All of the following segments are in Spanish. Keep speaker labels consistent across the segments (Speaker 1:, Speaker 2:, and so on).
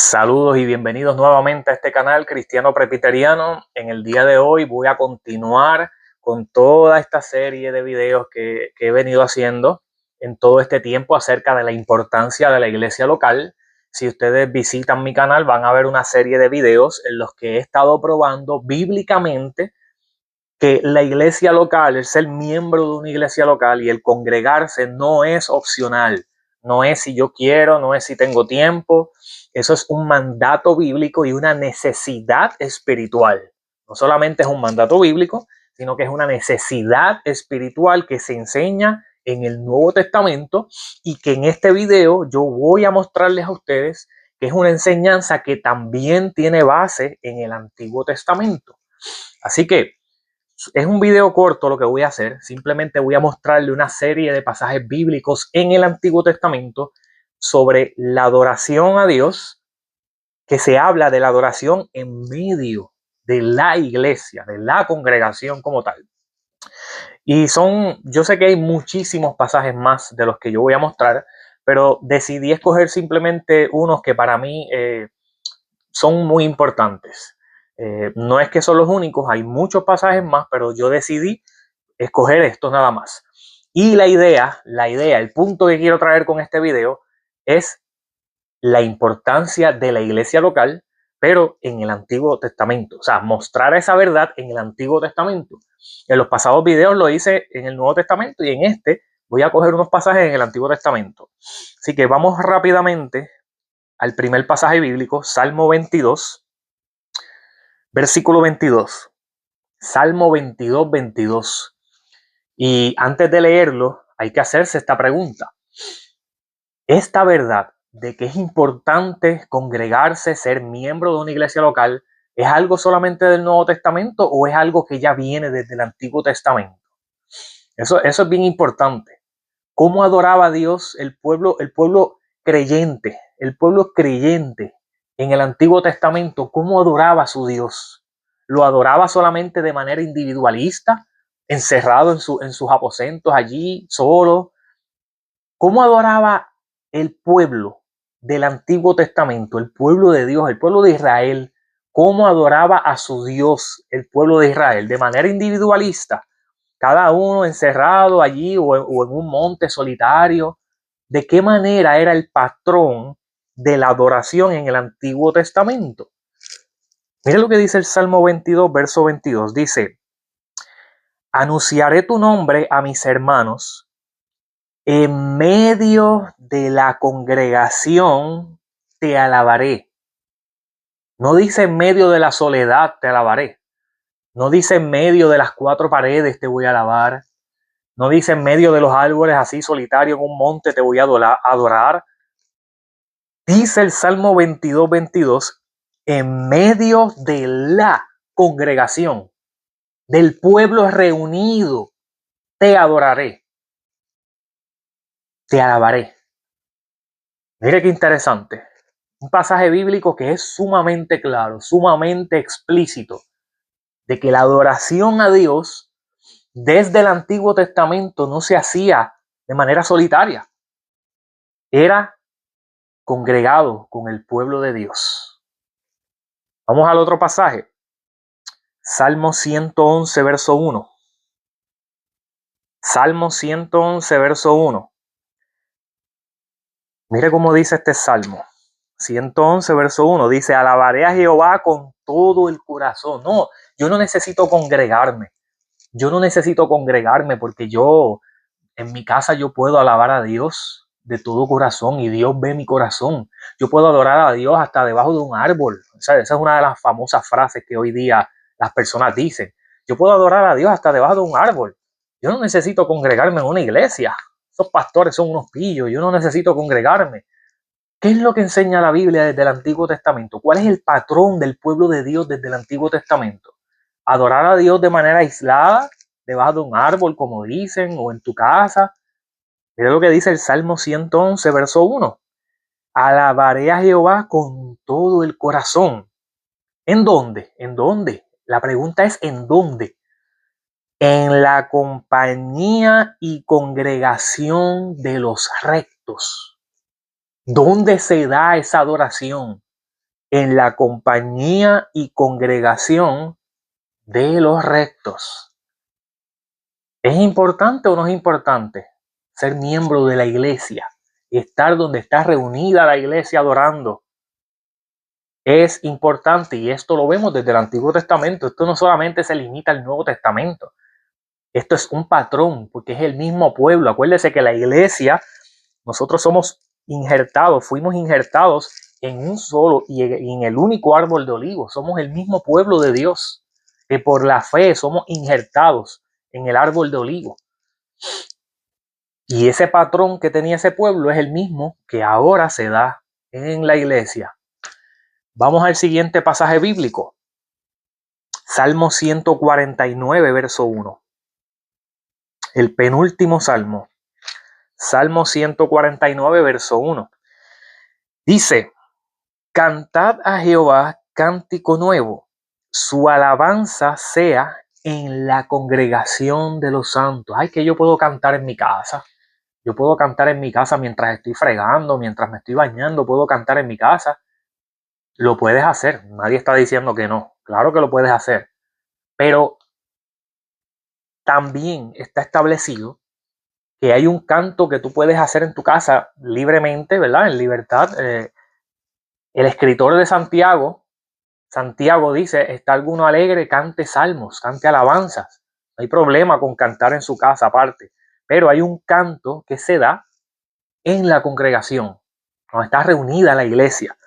Speaker 1: Saludos y bienvenidos nuevamente a este canal Cristiano Presbiteriano. En el día de hoy voy a continuar con toda esta serie de videos que he venido haciendo en todo este tiempo acerca de la importancia de la iglesia local. Si ustedes visitan mi canal van a ver una serie de videos en los que he estado probando bíblicamente que la iglesia local, el ser miembro de una iglesia local y el congregarse no es opcional, no es si yo quiero, no es si tengo tiempo. Eso es un mandato bíblico y una necesidad espiritual. No solamente es un mandato bíblico, sino que es una necesidad espiritual que se enseña en el Nuevo Testamento y que en este video yo voy a mostrarles a ustedes que es una enseñanza que también tiene base en el Antiguo Testamento. Así que es un video corto lo que voy a hacer. Simplemente voy a mostrarle una serie de pasajes bíblicos en el Antiguo Testamento sobre la adoración a Dios, que se habla de la adoración en medio de la iglesia, de la congregación como tal. Y yo sé que hay muchísimos pasajes más de los que yo voy a mostrar, pero decidí escoger simplemente unos que para mí son muy importantes. No es que son los únicos, hay muchos pasajes más, pero yo decidí escoger estos nada más. Y la idea, el punto que quiero traer con este video es la importancia de la iglesia local, pero en el Antiguo Testamento. O sea, mostrar esa verdad en el Antiguo Testamento. En los pasados videos lo hice en el Nuevo Testamento y en este voy a coger unos pasajes en el Antiguo Testamento. Así que vamos rápidamente al primer pasaje bíblico, Salmo 22, versículo 22. Salmo 22, 22. Y antes de leerlo, hay que hacerse esta pregunta. Esta verdad de que es importante congregarse, ser miembro de una iglesia local, ¿es algo solamente del Nuevo Testamento o es algo que ya viene desde el Antiguo Testamento? Eso es bien importante. ¿Cómo adoraba a Dios el pueblo creyente, en el Antiguo Testamento? ¿Cómo adoraba a su Dios? ¿Lo adoraba solamente de manera individualista, encerrado en sus aposentos allí, solo? ¿Cómo adoraba el pueblo del Antiguo Testamento, el pueblo de Dios, el pueblo de Israel? ¿Cómo adoraba a su Dios el pueblo de Israel? ¿De manera individualista? Cada uno encerrado allí o en un monte solitario. ¿De qué manera era el patrón de la adoración en el Antiguo Testamento? Mire lo que dice el Salmo 22, verso 22. Dice, anunciaré tu nombre a mis hermanos. En medio de la congregación te alabaré. No dice en medio de la soledad te alabaré. No dice en medio de las cuatro paredes te voy a alabar. No dice en medio de los árboles así solitario en un monte te voy a adorar. Dice el Salmo 22, 22, en medio de la congregación, del pueblo reunido, te adoraré. Te alabaré. Mire qué interesante. Un pasaje bíblico que es sumamente claro, sumamente explícito, de que la adoración a Dios desde el Antiguo Testamento no se hacía de manera solitaria. Era congregado con el pueblo de Dios. Vamos al otro pasaje. Salmo 111, verso 1. Salmo 111, verso 1. Mire cómo dice este Salmo. 111, verso 1. Dice, alabaré a Jehová con todo el corazón. No, yo no necesito congregarme. Yo no necesito congregarme porque en mi casa yo puedo alabar a Dios de todo corazón y Dios ve mi corazón. Yo puedo adorar a Dios hasta debajo de un árbol. O sea, esa es una de las famosas frases que hoy día las personas dicen. Yo puedo adorar a Dios hasta debajo de un árbol. Yo no necesito congregarme en una iglesia. Esos pastores son unos pillos. Yo no necesito congregarme. ¿Qué es lo que enseña la Biblia desde el Antiguo Testamento? ¿Cuál es el patrón del pueblo de Dios desde el Antiguo Testamento? Adorar a Dios de manera aislada, debajo de un árbol, como dicen, o en tu casa. Mira lo que dice el Salmo 111, verso 1. Alabaré a Jehová con todo el corazón. ¿En dónde? ¿En dónde? La pregunta es ¿en dónde? En la compañía y congregación de los rectos. ¿Dónde se da esa adoración? en la compañía y congregación de los rectos. ¿Es importante o no es importante ser miembro de la iglesia y estar donde está reunida la iglesia adorando? Es importante, y esto lo vemos desde el Antiguo Testamento. Esto no solamente se limita al Nuevo Testamento. Esto es un patrón, porque es el mismo pueblo. Acuérdese que la iglesia, nosotros somos injertados, fuimos injertados en un solo y en el único árbol de olivo. Somos el mismo pueblo de Dios, que por la fe somos injertados en el árbol de olivo. Y ese patrón que tenía ese pueblo es el mismo que ahora se da en la iglesia. Vamos al siguiente pasaje bíblico. Salmo 149, verso 1. El penúltimo salmo. Salmo 149, verso 1. Dice: cantad a Jehová cántico nuevo, su alabanza sea en la congregación de los santos. Ay, que yo puedo cantar en mi casa. Yo puedo cantar en mi casa mientras estoy fregando, mientras me estoy bañando, puedo cantar en mi casa. Lo puedes hacer, nadie está diciendo que no. Claro que lo puedes hacer. Pero también está establecido que hay un canto que tú puedes hacer en tu casa libremente, ¿verdad? En libertad. El escritor de Santiago dice: está alguno alegre, cante salmos, cante alabanzas. No hay problema con cantar en su casa aparte. Pero hay un canto que se da en la congregación, cuando está reunida la iglesia.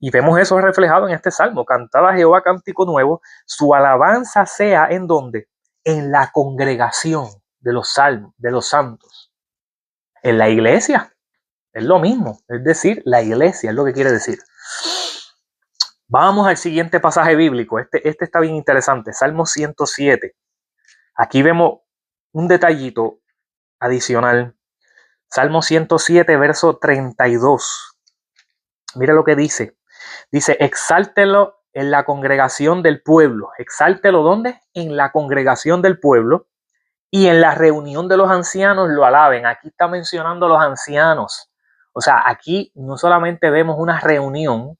Speaker 1: Y vemos eso reflejado en este salmo: cantad a Jehová cántico nuevo, su alabanza sea ¿en dónde? En la congregación de los salmos, de los santos. En la iglesia es lo mismo, es decir, la iglesia es lo que quiere decir. Vamos al siguiente pasaje bíblico. Este está bien interesante. Salmo 107. Aquí vemos un detallito adicional. Salmo 107, verso 32. Mira lo que dice. Dice: exáltelo en la congregación del pueblo. ¿Exáltelo dónde? En la congregación del pueblo. Y en la reunión de los ancianos lo alaben. Aquí está mencionando a los ancianos. O sea, aquí no solamente vemos una reunión,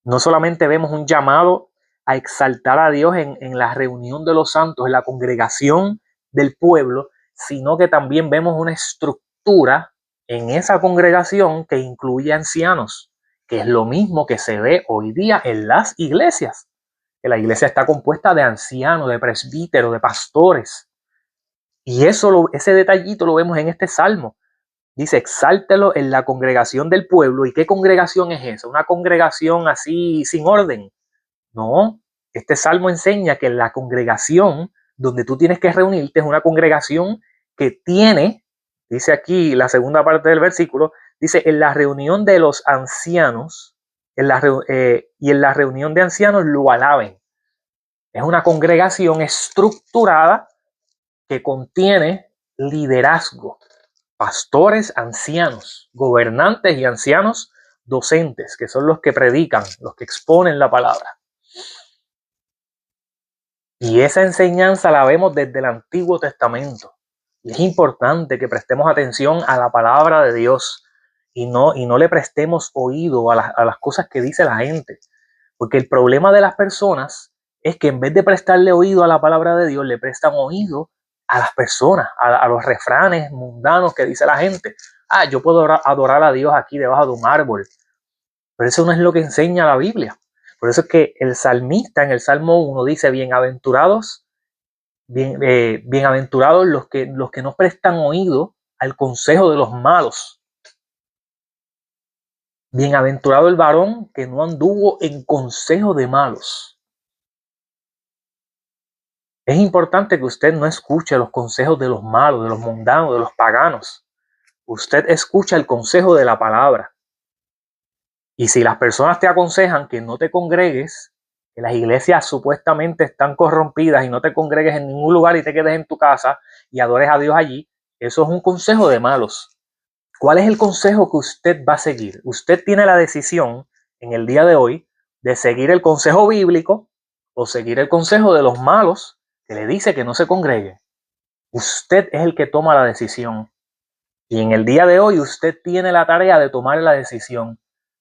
Speaker 1: no solamente vemos un llamado a exaltar a Dios en la reunión de los santos, en la congregación del pueblo, sino que también vemos una estructura en esa congregación que incluye ancianos, que es lo mismo que se ve hoy día en las iglesias. Que la iglesia está compuesta de ancianos, de presbíteros, de pastores. Y ese detallito lo vemos en este salmo. Dice: exáltelo en la congregación del pueblo. ¿Y qué congregación es esa? ¿Una congregación así sin orden? No, este salmo enseña que la congregación donde tú tienes que reunirte es una congregación que tiene, dice aquí la segunda parte del versículo, dice: en la reunión de los ancianos, y en la reunión de ancianos lo alaben. Es una congregación estructurada que contiene liderazgo, pastores, ancianos, gobernantes y ancianos docentes, que son los que predican, los que exponen la palabra. Y esa enseñanza la vemos desde el Antiguo Testamento. Y es importante que prestemos atención a la palabra de Dios y no le prestemos oído a las cosas que dice la gente. Porque el problema de las personas es que en vez de prestarle oído a la palabra de Dios, le prestan oído a las personas, a los refranes mundanos que dice la gente. Ah, yo puedo adorar a Dios aquí debajo de un árbol. Pero eso no es lo que enseña la Biblia. Por eso es que el salmista en el Salmo 1 dice: bienaventurados los que no prestan oído al consejo de los malos. Bienaventurado el varón que no anduvo en consejo de malos. Es importante que usted no escuche los consejos de los malos, de los mundanos, de los paganos. Usted escucha el consejo de la palabra. Y si las personas te aconsejan que no te congregues, que las iglesias supuestamente están corrompidas y no te congregues en ningún lugar y te quedes en tu casa y adores a Dios allí, eso es un consejo de malos. ¿Cuál es el consejo que usted va a seguir? Usted tiene la decisión en el día de hoy de seguir el consejo bíblico o seguir el consejo de los malos que le dice que no se congregue. Usted es el que toma la decisión. Y en el día de hoy usted tiene la tarea de tomar la decisión.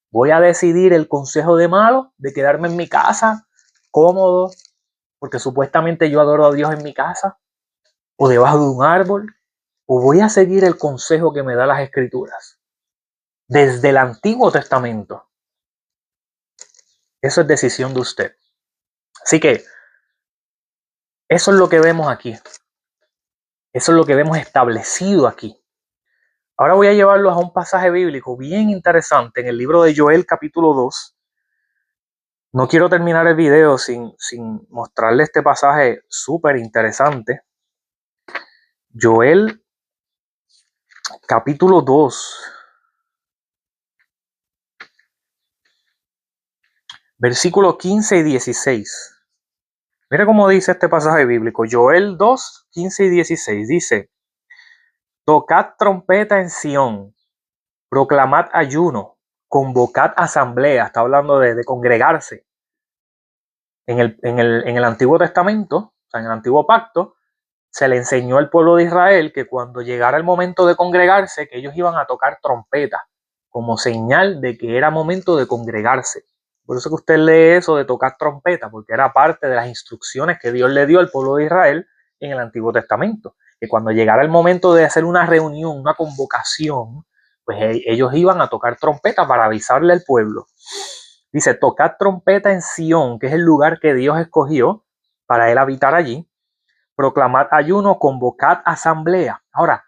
Speaker 1: Voy a decidir el consejo de malo de quedarme en mi casa, cómodo, porque supuestamente yo adoro a Dios en mi casa, o debajo de un árbol, o voy a seguir el consejo que me da las Escrituras. Desde el Antiguo Testamento. Eso es decisión de usted. Así que eso es lo que vemos aquí. Eso es lo que vemos establecido aquí. Ahora voy a llevarlos a un pasaje bíblico bien interesante en el libro de Joel capítulo 2. No quiero terminar el video sin mostrarle este pasaje súper interesante. Joel capítulo 2. Versículos 15 y 16. Mira cómo dice este pasaje bíblico. Joel 2, 15 y 16. Dice: tocad trompeta en Sión, proclamad ayuno, convocad asamblea. Está hablando de congregarse. En el Antiguo Testamento, o sea, en el Antiguo Pacto, se le enseñó al pueblo de Israel que cuando llegara el momento de congregarse, que ellos iban a tocar trompeta, como señal de que era momento de congregarse. Por eso que usted lee eso de tocar trompeta, porque era parte de las instrucciones que Dios le dio al pueblo de Israel en el Antiguo Testamento. Que cuando llegara el momento de hacer una reunión, una convocación, pues ellos iban a tocar trompeta para avisarle al pueblo. Dice: tocad trompeta en Sión, que es el lugar que Dios escogió para él habitar allí. Proclamad ayuno, convocad asamblea. Ahora,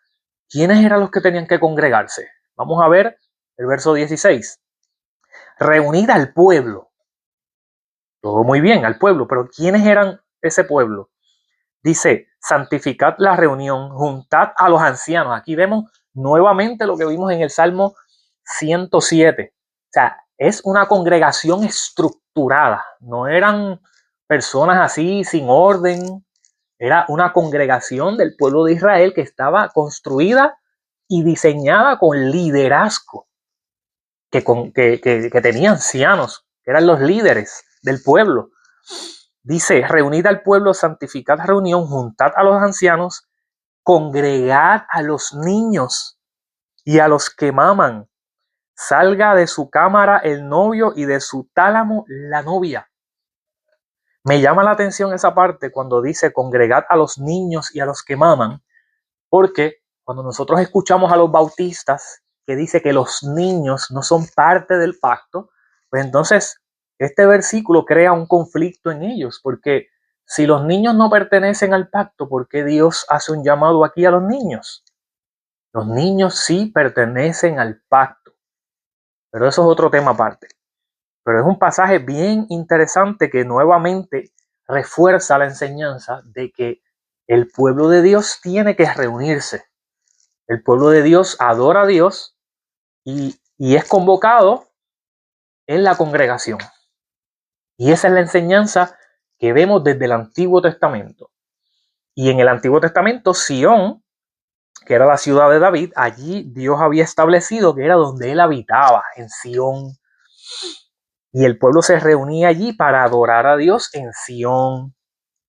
Speaker 1: ¿quiénes eran los que tenían que congregarse? Vamos a ver el verso 16. Reunir al pueblo. Todo muy bien, al pueblo, pero ¿quiénes eran ese pueblo? Dice: santificad la reunión, juntad a los ancianos. Aquí vemos nuevamente lo que vimos en el Salmo 107. O sea, es una congregación estructurada. No eran personas así sin orden. Era una congregación del pueblo de Israel que estaba construida y diseñada con liderazgo, que tenía ancianos, que eran los líderes del pueblo. Dice: reunid al pueblo, santificad reunión, juntad a los ancianos, congregad a los niños y a los que maman. Salga de su cámara el novio y de su tálamo la novia. Me llama la atención esa parte cuando dice congregad a los niños y a los que maman, porque cuando nosotros escuchamos a los bautistas que dice que los niños no son parte del pacto, pues entonces este versículo crea un conflicto en ellos, porque si los niños no pertenecen al pacto, ¿por qué Dios hace un llamado aquí a los niños? Los niños sí pertenecen al pacto, pero eso es otro tema aparte. Pero es un pasaje bien interesante que nuevamente refuerza la enseñanza de que el pueblo de Dios tiene que reunirse. El pueblo de Dios adora a Dios y es convocado en la congregación. Y esa es la enseñanza que vemos desde el Antiguo Testamento. Y en el Antiguo Testamento, Sión, que era la ciudad de David, allí Dios había establecido que era donde él habitaba, en Sión. Y el pueblo se reunía allí para adorar a Dios en Sión.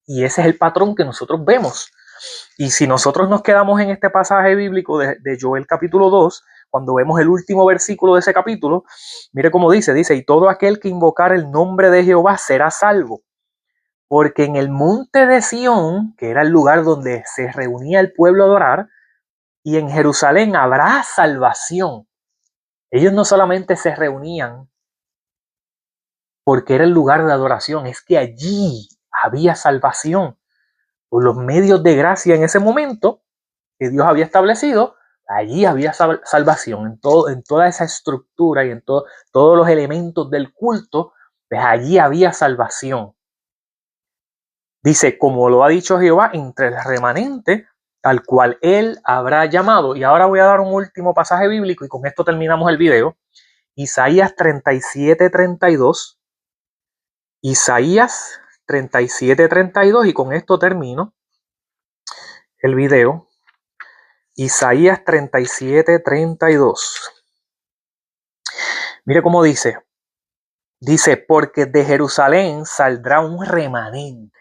Speaker 1: Y ese es el patrón que nosotros vemos. Y si nosotros nos quedamos en este pasaje bíblico de Joel capítulo 2, cuando vemos el último versículo de ese capítulo, mire cómo dice, y todo aquel que invocar el nombre de Jehová será salvo. Porque en el monte de Sión, que era el lugar donde se reunía el pueblo a adorar, y en Jerusalén habrá salvación. Ellos no solamente se reunían porque era el lugar de adoración, es que allí había salvación. Por los medios de gracia en ese momento que Dios había establecido, allí había salvación en toda esa estructura y en todos los elementos del culto, pues allí había salvación. Dice: como lo ha dicho Jehová, entre el remanente al cual él habrá llamado. Y ahora voy a dar un último pasaje bíblico y con esto terminamos el video. Isaías 37:32. Isaías 37:32, y con esto termino el video. Isaías 37:32. Mire cómo dice. Dice: porque de Jerusalén saldrá un remanente.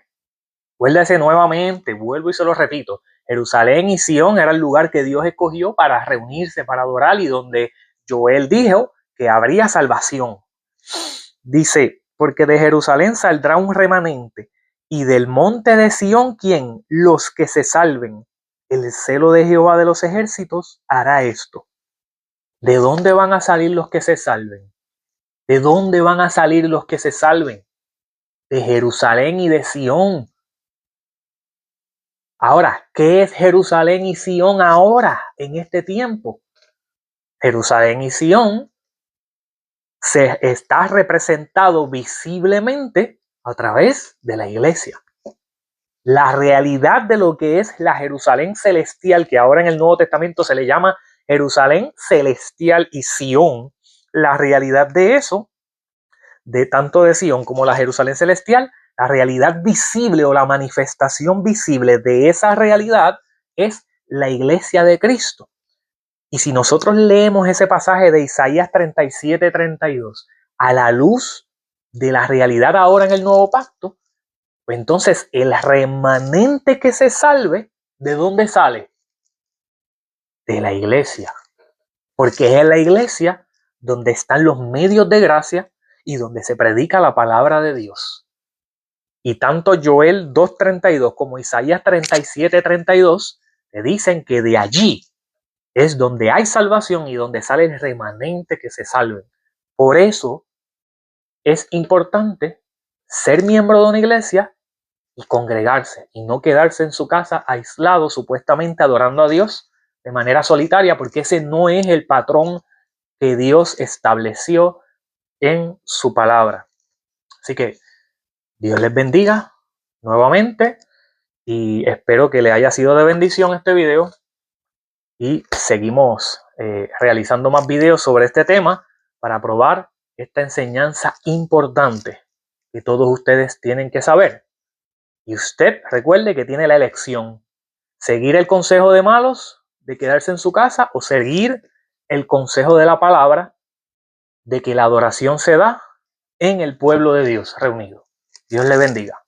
Speaker 1: Acuérdese nuevamente, vuelvo y se lo repito. Jerusalén y Sión era el lugar que Dios escogió para reunirse, para adorar, y donde Joel dijo que habría salvación. Dice, porque de Jerusalén saldrá un remanente, y del monte de Sión, ¿quién? Los que se salven. El celo de Jehová de los ejércitos hará esto. ¿De dónde van a salir los que se salven? ¿De dónde van a salir los que se salven? De Jerusalén y de Sión. Ahora, ¿qué es Jerusalén y Sión ahora, en este tiempo? Jerusalén y Sión se está representado visiblemente a través de la iglesia. La realidad de lo que es la Jerusalén celestial, que ahora en el Nuevo Testamento se le llama Jerusalén celestial y Sión, la realidad de eso, de tanto de Sión como la Jerusalén celestial, la realidad visible o la manifestación visible de esa realidad es la iglesia de Cristo. Y si nosotros leemos ese pasaje de Isaías 37-32 a la luz de la realidad ahora en el nuevo pacto, pues entonces el remanente que se salve, ¿de dónde sale? De la iglesia. Porque es en la iglesia donde están los medios de gracia y donde se predica la palabra de Dios. Y tanto Joel 2:32 como Isaías 37:32 te dicen que de allí es donde hay salvación y donde sale el remanente que se salve. Por eso es importante ser miembro de una iglesia y congregarse y no quedarse en su casa aislado, supuestamente adorando a Dios de manera solitaria, porque ese no es el patrón que Dios estableció en su palabra. Así que Dios les bendiga nuevamente y espero que les haya sido de bendición este video. Y seguimos realizando más videos sobre este tema para probar esta enseñanza importante que todos ustedes tienen que saber. Y usted recuerde que tiene la elección: seguir el consejo de malos de quedarse en su casa o seguir el consejo de la palabra de que la adoración se da en el pueblo de Dios reunido. Dios le bendiga.